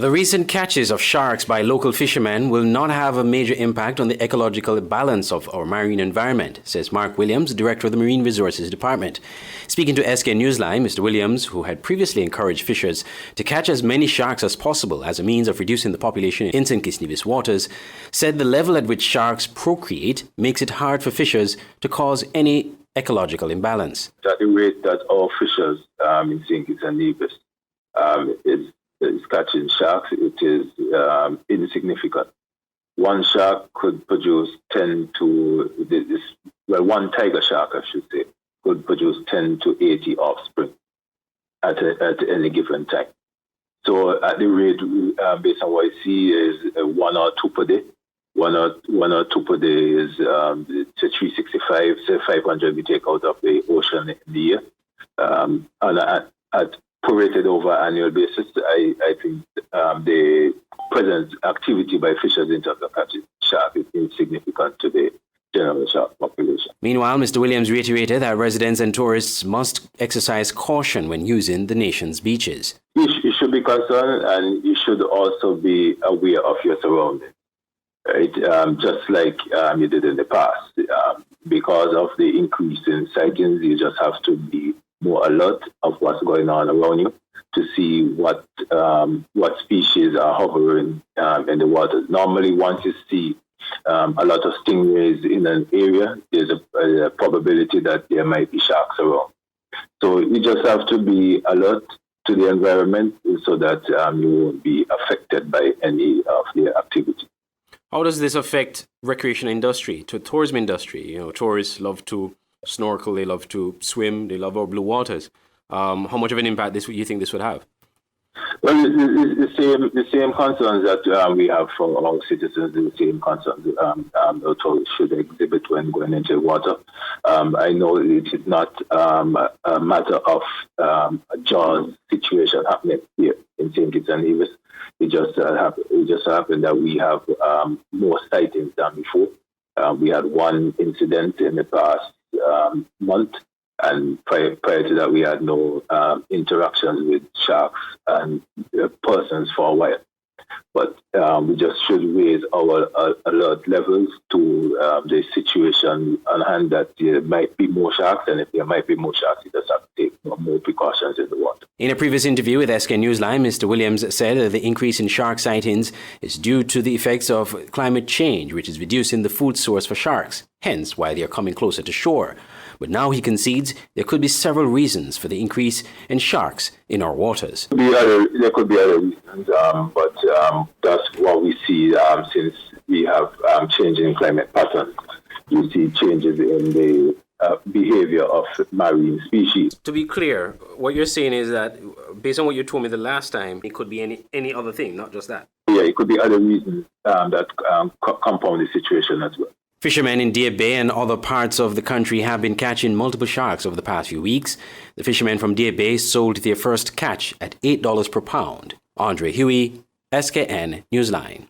The recent catches of sharks by local fishermen will not have a major impact on the ecological balance of our marine environment, says Mark Williams, Director of the Marine Resources Department. Speaking to Skn Newsline, Mr. Williams, who had previously encouraged fishers to catch as many sharks as possible as a means of reducing the population in Skn Newsline waters, said the level at which sharks procreate makes it hard for fishers to cause any ecological imbalance. At the rate that our fishers in Skn Newsline is catching sharks, it is insignificant. One shark could produce 10 to, one tiger shark, I should say, could produce 10 to 80 offspring at any given time. So at the rate, based on what I see, is 1 or 2 per day. One or two per day is 365, say 500 we take out of the ocean in the year. And at prorated over annual basis, I think the present activity by fishers in terms of catching shark is insignificant to the general shark population. Meanwhile, Mr. Williams reiterated that residents and tourists must exercise caution when using the nation's beaches. You should be concerned, and you should also be aware of your surroundings, right? Just like you did in the past. Because of the increase in sightings, you just have to be more alert of what's going on around you to see what species are hovering in the waters. Normally, once you see a lot of stingrays in an area, there's a probability that there might be sharks around. So you just have to be alert to the environment so that you won't be affected by any of the activity. How does this affect recreation industry, to tourism industry? Tourists love to snorkel, they love to swim, they love our blue waters. How much of an impact you think this would have? Well, the same concerns that we have for our citizens, the same concerns the tourists should exhibit when going into the water. I know it is not a matter of a Jaws situation happening here in St. Kitts and Nevis. It just happened that we have more sightings than before. We had one incident in the past month, and prior to that, we had no interactions with sharks and persons for a while. But we just should raise our alert levels to the situation on hand that there might be more sharks, and if there might be more sharks, you just have to take more precautions in the water. In a previous interview with Skn Newsline, Mr. Williams said that the increase in shark sightings is due to the effects of climate change, which is reducing the food source for sharks, hence why they are coming closer to shore. But now he concedes there could be several reasons for the increase in sharks in our waters. There could be other reasons, but that's what we see since we have changing climate patterns. You see changes in the behavior of marine species. To be clear, what you're saying is that, based on what you told me the last time, it could be any other thing, not just that. Yeah, it could be other reasons that compound the situation as well. Fishermen in Deer Bay and other parts of the country have been catching multiple sharks over the past few weeks. The fishermen from Deer Bay sold their first catch at $8 per pound. Andre Huey, Skn Newsline.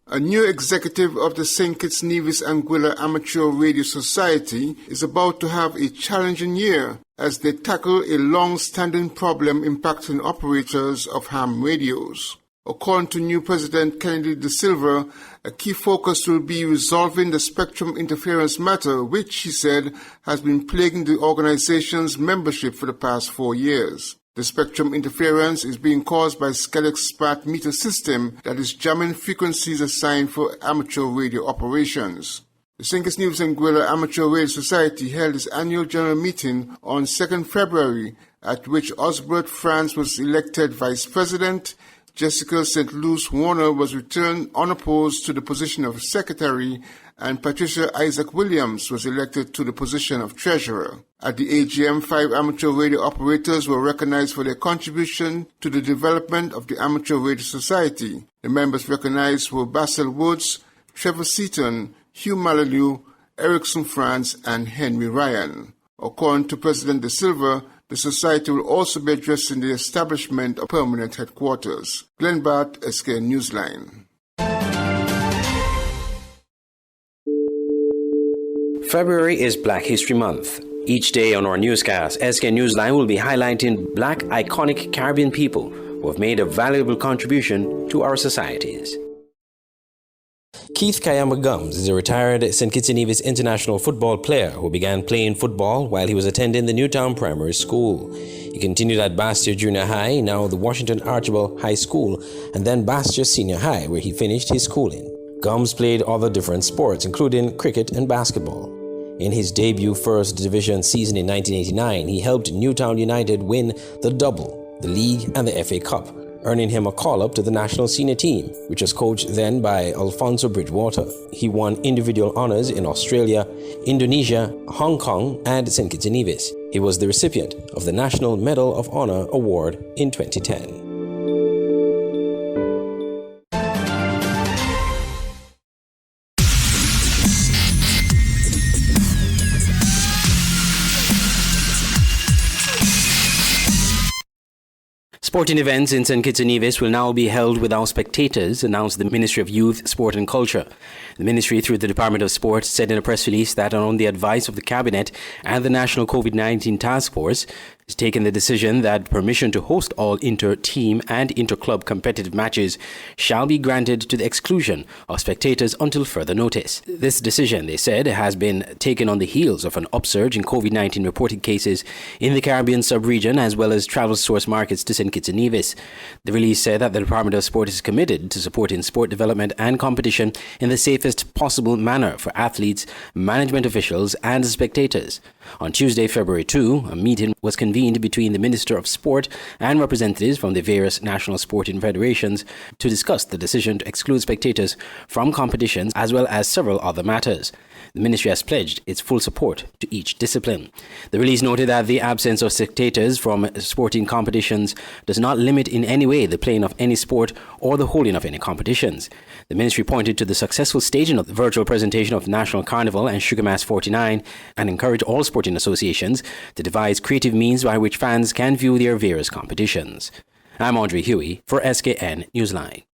A new executive of the St. Kitts Nevis Anguilla Amateur Radio Society is about to have a challenging year as they tackle a long-standing problem impacting operators of ham radios. According to new President Kennedy Da Silva, a key focus will be resolving the spectrum interference matter, which, he said, has been plaguing the organization's membership for the past 4 years. The spectrum interference is being caused by Skelex's smart meter system that is jamming frequencies assigned for amateur radio operations. The St. Kitts Nevis Anguilla Amateur Radio Society held its annual general meeting on 2nd February, at which Osbert France was elected vice president, Jessica St. Luce Warner was returned unopposed to the position of secretary, and Patricia Isaac Williams was elected to the position of treasurer. At the AGM, 5 amateur radio operators were recognized for their contribution to the development of the Amateur Radio Society. The members recognized were Basil Woods, Trevor Seaton, Hugh Malalieu, Erickson France, and Henry Ryan. According to President Da Silva, the society will also be addressing the establishment of permanent headquarters. Glenn Bart, Skn Newsline. February is Black History Month. Each day on our newscast, Skn Newsline will be highlighting black iconic Caribbean people who have made a valuable contribution to our societies. Keith Kayama Gums is a retired St. Kitts and Nevis international football player who began playing football while he was attending the Newtown Primary School. He continued at Bastia Junior High, now the Washington Archibald High School, and then Bastia Senior High, where he finished his schooling. Gums played other different sports, including cricket and basketball. In his debut First Division season in 1989, he helped Newtown United win the double, the league and the FA Cup, earning him a call-up to the national senior team, which was coached then by Alfonso Bridgewater. He won individual honors in Australia, Indonesia, Hong Kong, and St. Kitts and Nevis. He was the recipient of the National Medal of Honor Award in 2010. Sporting events in St. Kitts and Nevis will now be held without spectators, announced the Ministry of Youth, Sport and Culture. The ministry, through the Department of Sport, said in a press release that on the advice of the Cabinet and the National COVID-19 Task Force, has taken the decision that permission to host all inter-team and inter-club competitive matches shall be granted to the exclusion of spectators until further notice. This decision, they said, has been taken on the heels of an upsurge in COVID-19 reported cases in the Caribbean sub-region as well as travel source markets to St. Kitts and Nevis. The release said that the Department of Sport is committed to supporting sport development and competition in the safest possible manner for athletes, management officials and spectators. On Tuesday, February 2, a meeting was convened between the Minister of Sport and representatives from the various national sporting federations to discuss the decision to exclude spectators from competitions as well as several other matters. The ministry has pledged its full support to each discipline. The release noted that the absence of spectators from sporting competitions does not limit in any way the playing of any sport or the holding of any competitions. The ministry pointed to the successful staging of the virtual presentation of National Carnival and Sugar Mass 49 and encouraged all sporting associations to devise creative means by which fans can view their various competitions. I'm Andre Huey for Skn Newsline.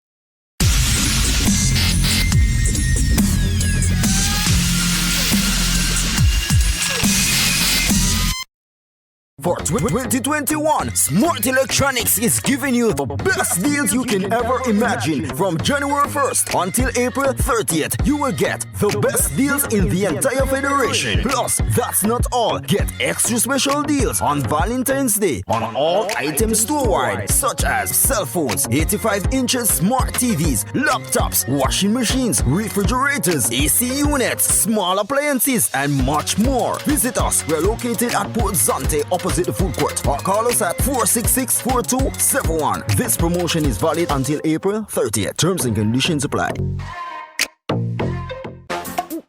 For 2021, Smart Electronics is giving you the best deals you can ever imagine. From January 1st until April 30th, you will get the best deals in the entire federation. Plus, that's not all. Get extra special deals on Valentine's Day on all items store-wide, such as cell phones, 85 inches smart TVs, laptops, washing machines, refrigerators, AC units, small appliances, and much more. Visit us. We're located at Port Zante, opposite the food court, or call us at 466-4271. This promotion is valid until April 30th. Terms and conditions apply.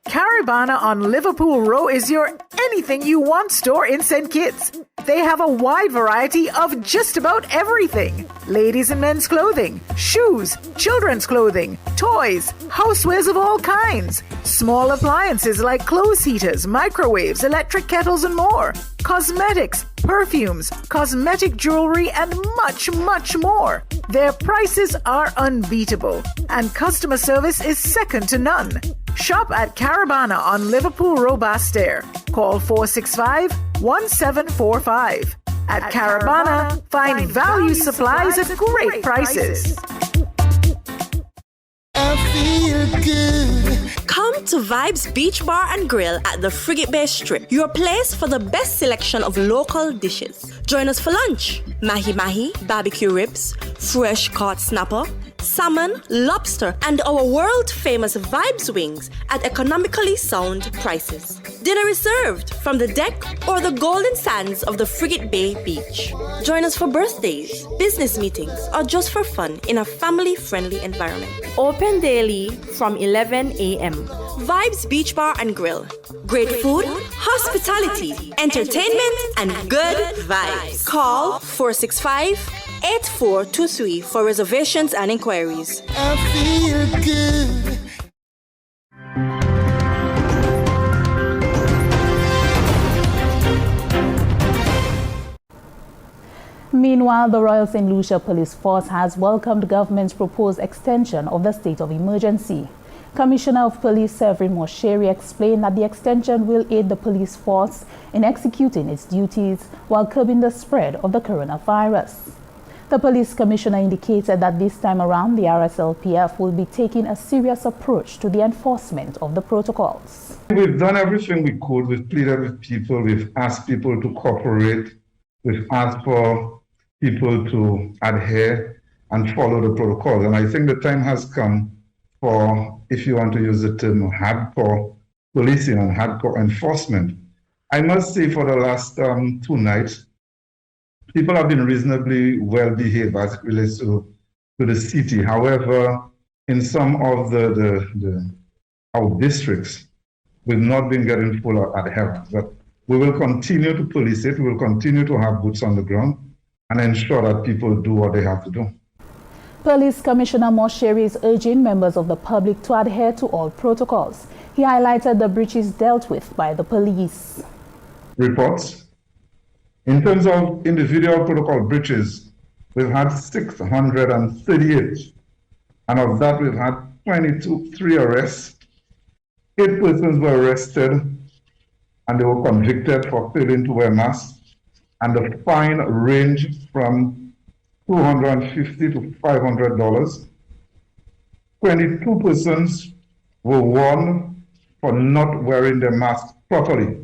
Carabana on Liverpool Row is your anything you want store in St. Kitts. They have a wide variety of just about everything. Ladies and men's clothing, shoes, children's clothing, toys, housewares of all kinds, small appliances like clothes heaters, microwaves, electric kettles and more, cosmetics, perfumes, cosmetic jewelry and much, much more. Their prices are unbeatable and customer service is second to none. Shop at Carabana on Liverpool Row, Bastair. Call 465-1745. At Carabana, find value supplies at great prices. I feel good. Come to Vibes Beach Bar and Grill at the Frigate Bay Strip, your place for the best selection of local dishes. Join us for lunch. Mahi-mahi, barbecue ribs, fresh caught snapper, salmon, lobster, and our world-famous Vibes wings at economically sound prices. Dinner is served from the deck or the golden sands of the Frigate Bay Beach. Join us for birthdays, business meetings, or just for fun in a family-friendly environment. Open daily from 11 a.m. Vibes Beach Bar and Grill. Great food, hospitality, entertainment, and good vibes. Call 465-8423 for reservations and inquiries. I feel good. Meanwhile, the Royal St. Lucia Police Force has welcomed the government's proposed extension of the state of emergency. Commissioner of Police Severin Mosheri explained that the extension will aid the police force in executing its duties while curbing the spread of the coronavirus. The police commissioner indicated that this time around, the RSLPF will be taking a serious approach to the enforcement of the protocols. We've done everything we could. We've pleaded with people. We've asked people to cooperate. We've asked for people to adhere and follow the protocols. And I think the time has come for, if you want to use the term, hardcore policing and hardcore enforcement. I must say for the last 2 nights, people have been reasonably well behaved as it relates to the city. However, in some of our districts, we've not been getting full adherence. But we will continue to police it. We will continue to have boots on the ground and ensure that people do what they have to do. Police Commissioner Mosheri is urging members of the public to adhere to all protocols. He highlighted the breaches dealt with by the police. Reports. In terms of individual protocol breaches, we've had 638, and of that we've had 3 arrests. 8 persons were arrested and they were convicted for failing to wear masks, and the fine ranged from $250 to $500. 22 persons were warned for not wearing their masks properly.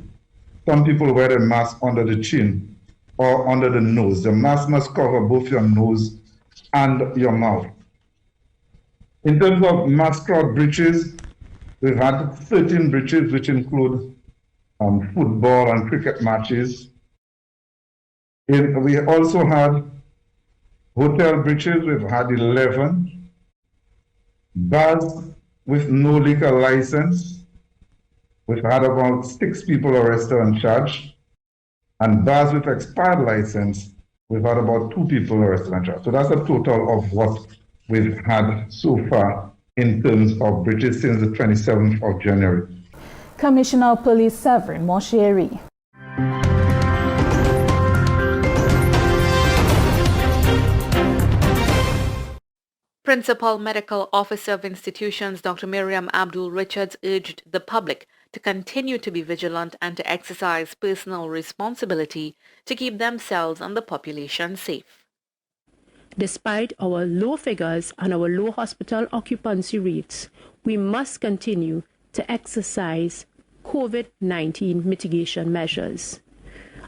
Some people wear their mask under the chin or under the nose. The mask must cover both your nose and your mouth. In terms of mascot breaches, we've had 13 breaches, which include football and cricket matches. We also had hotel breaches. We've had 11. Bars with no liquor license. We've had about 6 people arrested and charged. And bars with expired license, we've had about 2 people arrested and charged. So that's a total of what we've had so far in terms of breaches since the 27th of January. Commissioner of Police Severin Mosheri. Principal Medical Officer of Institutions Dr. Miriam Abdul Richards urged the public to continue to be vigilant and to exercise personal responsibility to keep themselves and the population safe. Despite our low figures and our low hospital occupancy rates, we must continue to exercise COVID-19 mitigation measures.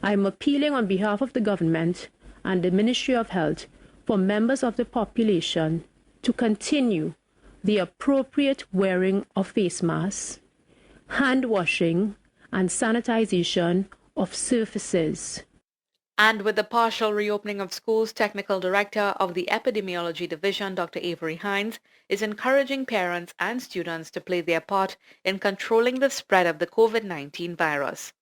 I am appealing on behalf of the government and the Ministry of Health for members of the population to continue the appropriate wearing of face masks, hand washing, and sanitization of surfaces. And with the partial reopening of schools, Technical Director of the Epidemiology Division, Dr. Avery Hines, is encouraging parents and students to play their part in controlling the spread of the COVID-19 virus.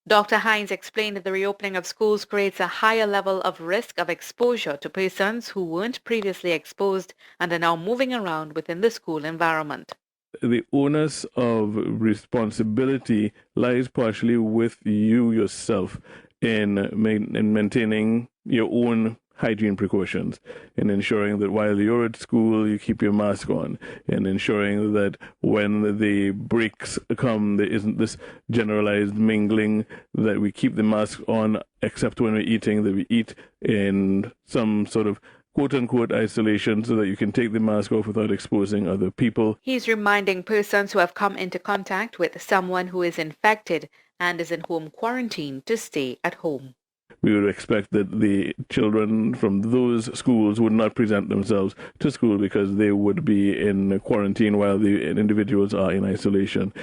Dr. Hines explained that the reopening of schools creates a higher level of risk of exposure to persons who weren't previously exposed and are now moving around within the school environment. The onus of responsibility lies partially with you yourself in maintaining your own hygiene precautions, in ensuring that while you're at school you keep your mask on, and ensuring that when the breaks come there isn't this generalized mingling, that we keep the mask on except when we're eating, that we eat in some sort of quote-unquote isolation so that you can take the mask off without exposing other people. He's reminding persons who have come into contact with someone who is infected and is in home quarantine to stay at home. We would expect that the children from those schools would not present themselves to school because they would be in quarantine while the individuals are in isolation.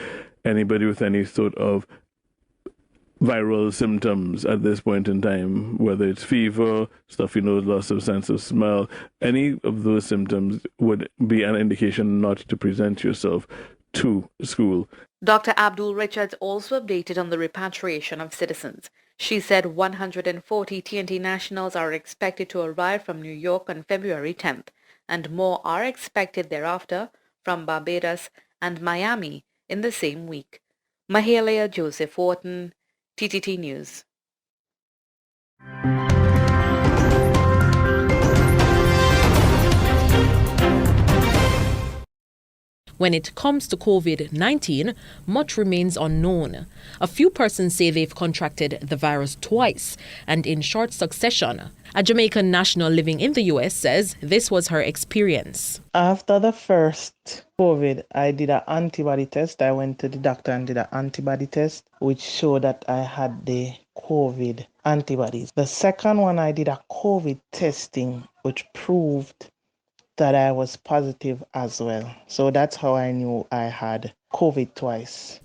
Anybody with any sort of viral symptoms at this point in time, whether it's fever, stuffy nose, loss of sense of smell, any of those symptoms would be an indication not to present yourself to school. Dr. Abdul Richards also updated on the repatriation of citizens. She said 140 TNT nationals are expected to arrive from New York on February 10th, and more are expected thereafter from Barbados and Miami in the same week. Mahalia Joseph Wharton, TTT News. When it comes to COVID-19, much remains unknown. A few persons say they've contracted the virus twice and in short succession. A Jamaican national living in the US says this was her experience. After the first COVID, I did an antibody test. I went to the doctor and did an antibody test, which showed that I had the COVID antibodies. The second one, I did a COVID testing, which proved that I was positive as well. So that's how I knew I had COVID twice.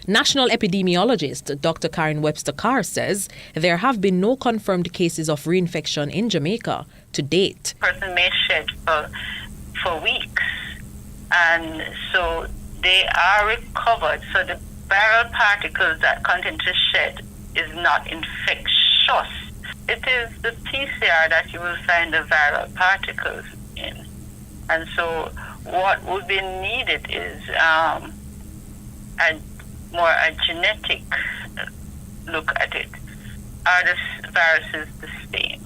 National epidemiologist Dr. Karen Webster Carr says there have been no confirmed cases of reinfection in Jamaica to date. The person may shed for weeks, and so they are recovered. So the viral particles that continue to shed is not infectious. It is the PCR that you will find the viral particles in. And so what would be needed is a genetic look at it. Are the viruses the same?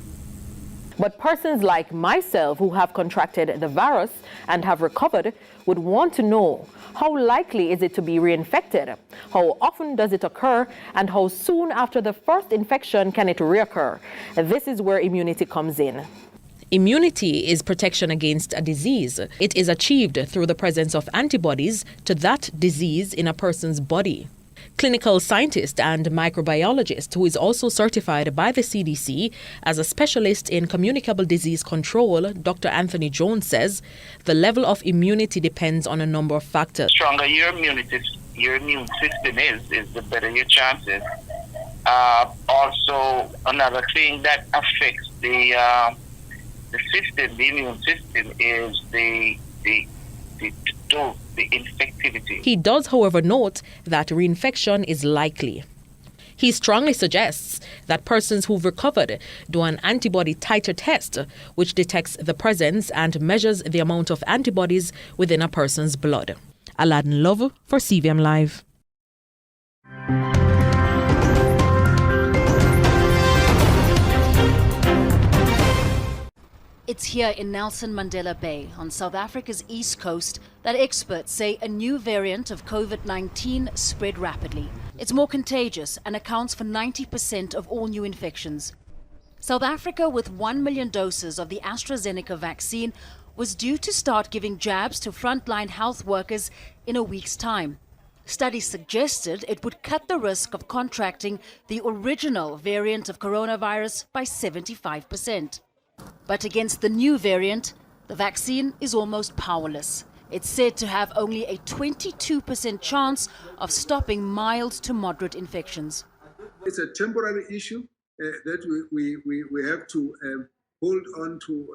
But persons like myself who have contracted the virus and have recovered would want to know, how likely is it to be reinfected? How often does it occur? And how soon after the first infection can it reoccur? This is where immunity comes in. Immunity is protection against a disease. It is achieved through the presence of antibodies to that disease in a person's body. Clinical scientist and microbiologist who is also certified by the CDC as a specialist in communicable disease control, Dr. Anthony Jones says the level of immunity depends on a number of factors. The stronger your immune system is the better your chances. Also, another thing that affects the immune system is the infectivity. He does, however, note that reinfection is likely. He strongly suggests that persons who've recovered do an antibody titer test, which detects the presence and measures the amount of antibodies within a person's blood. Aladdin Love for CVM Live. It's here in Nelson Mandela Bay on South Africa's east coast that experts say a new variant of COVID-19 spread rapidly. It's more contagious and accounts for 90% of all new infections. South Africa, with 1 million doses of the AstraZeneca vaccine, was due to start giving jabs to frontline health workers in a week's time. Studies suggested it would cut the risk of contracting the original variant of coronavirus by 75%. But against the new variant, the vaccine is almost powerless. It's said to have only a 22% chance of stopping mild to moderate infections. It's a temporary issue that we have to hold on to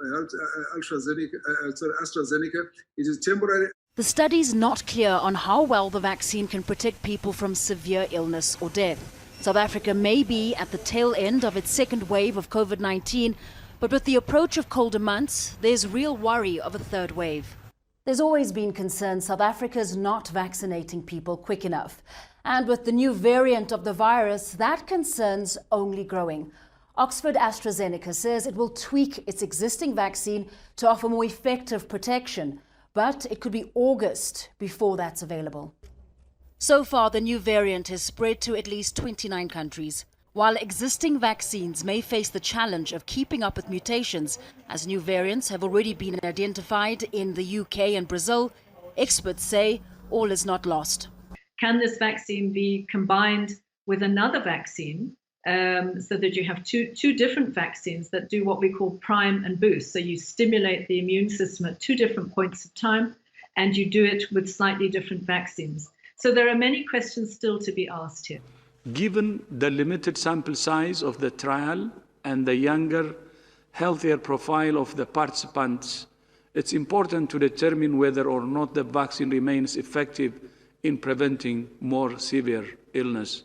AstraZeneca. It is temporary. The study's not clear on how well the vaccine can protect people from severe illness or death. South Africa may be at the tail end of its second wave of COVID-19, but with the approach of colder months, there's real worry of a third wave. There's always been concern South Africa's not vaccinating people quick enough. And with the new variant of the virus, that concern's only growing. Oxford AstraZeneca says it will tweak its existing vaccine to offer more effective protection, but it could be August before that's available. So far, the new variant has spread to at least 29 countries. While existing vaccines may face the challenge of keeping up with mutations, as new variants have already been identified in the UK and Brazil, experts say all is not lost. Can this vaccine be combined with another vaccine so that you have two different vaccines that do what we call prime and boost? So you stimulate the immune system at two different points of time, and you do it with slightly different vaccines. So there are many questions still to be asked here. Given the limited sample size of the trial and the younger, healthier profile of the participants, it's important to determine whether or not the vaccine remains effective in preventing more severe illness.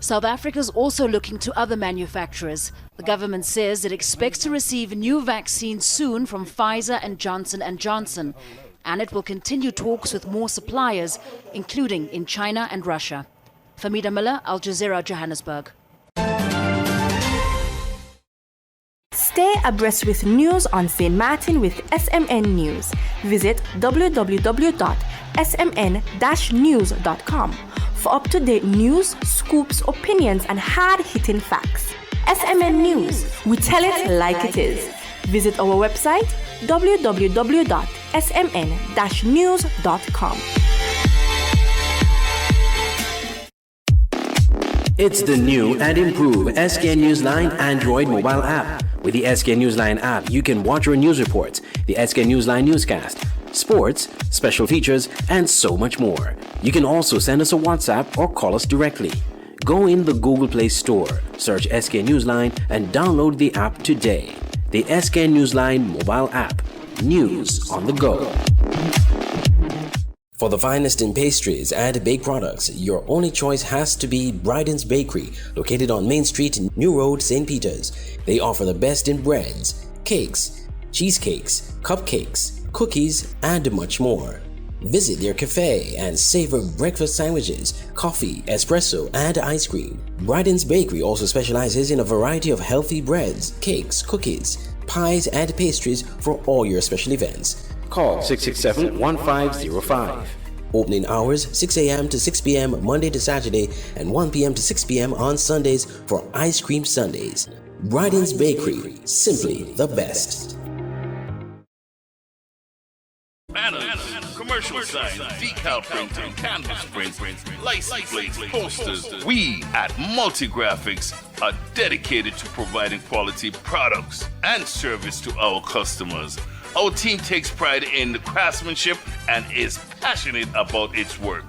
South Africa is also looking to other manufacturers. The government says it expects to receive new vaccines soon from Pfizer and Johnson & Johnson, and it will continue talks with more suppliers, including in China and Russia. Famida Miller, Al Jazeera, Johannesburg. Stay abreast with news on St. Martin with SMN News. Visit www.smn-news.com for up-to-date news, scoops, opinions, and hard-hitting facts. SMN News, we tell it like it is. Visit our website www.smn-news.com. It's the new and improved Skn Newsline Android mobile app. With the Skn Newsline app, you can watch your news reports, the Skn Newsline Newscast, sports, special features, and so much more. You can also send us a WhatsApp or call us directly. Go in the Google Play Store, search Skn Newsline, and download the app today. The Skn Newsline mobile app. News on the go. For the finest in pastries and baked products, your only choice has to be Bryden's Bakery, located on Main Street, New Road, St. Peters. They offer the best in breads, cakes, cheesecakes, cupcakes, cookies, and much more. Visit their cafe and savor breakfast sandwiches, coffee, espresso, and ice cream. Bryden's Bakery also specializes in a variety of healthy breads, cakes, cookies, pies, and pastries for all your special events. Call 667-1505. Opening hours 6 a.m. to 6 p.m. Monday to Saturday and 1 p.m. to 6 p.m. on Sundays for Ice Cream Sundays. Bryden's Bakery, simply the best. Banners, commercial signs, decal printing, canvas prints, license plates, posters. We at Multigraphics are dedicated to providing quality products and service to our customers. Our team takes pride in the craftsmanship and is passionate about its work.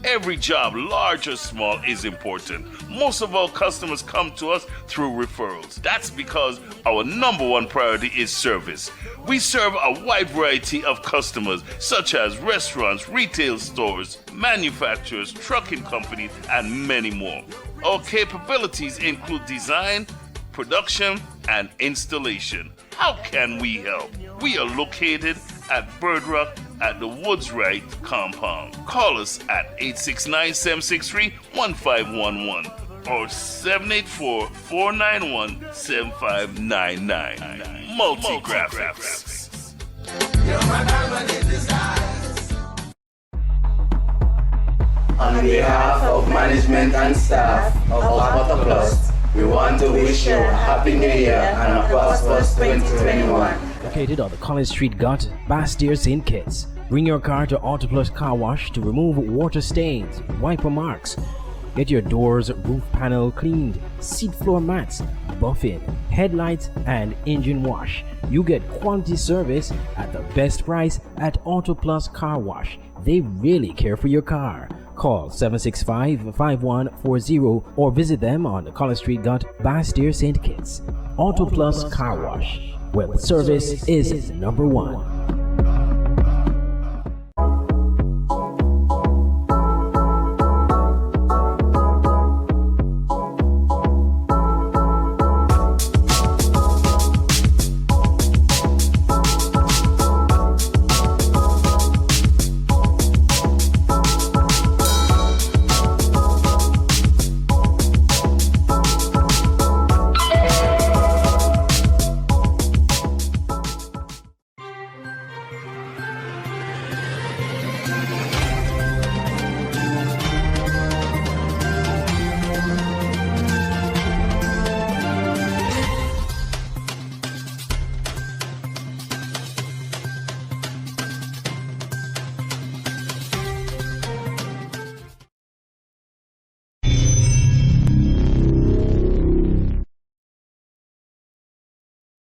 Every job, large or small, is important. Most of our customers come to us through referrals. That's because our number one priority is service. We serve a wide variety of customers, such as restaurants, retail stores, manufacturers, trucking companies, and many more. Our capabilities include design, production, and installation. How can we help? We are located at Bird Rock at the Woods Right compound. Call us at 869-763-1511 or 784-491-7599. Multigraphics. On behalf of management and staff of Auto Plus, we want to wish you a Happy New Year and a prosperous 2021. Located on the College Street Gut, Bastille, St. Kitts. Bring your car to Auto Plus Car Wash to remove water stains, wiper marks. Get your doors, roof panel cleaned, seat floor mats, buffing, headlights, and engine wash. You get quality service at the best price at Auto Plus Car Wash. They really care for your car. Call 765-5140 or visit them on the College Street Gut, Bastille, St. Kitts. Auto Plus Car Wash, where the service is number one.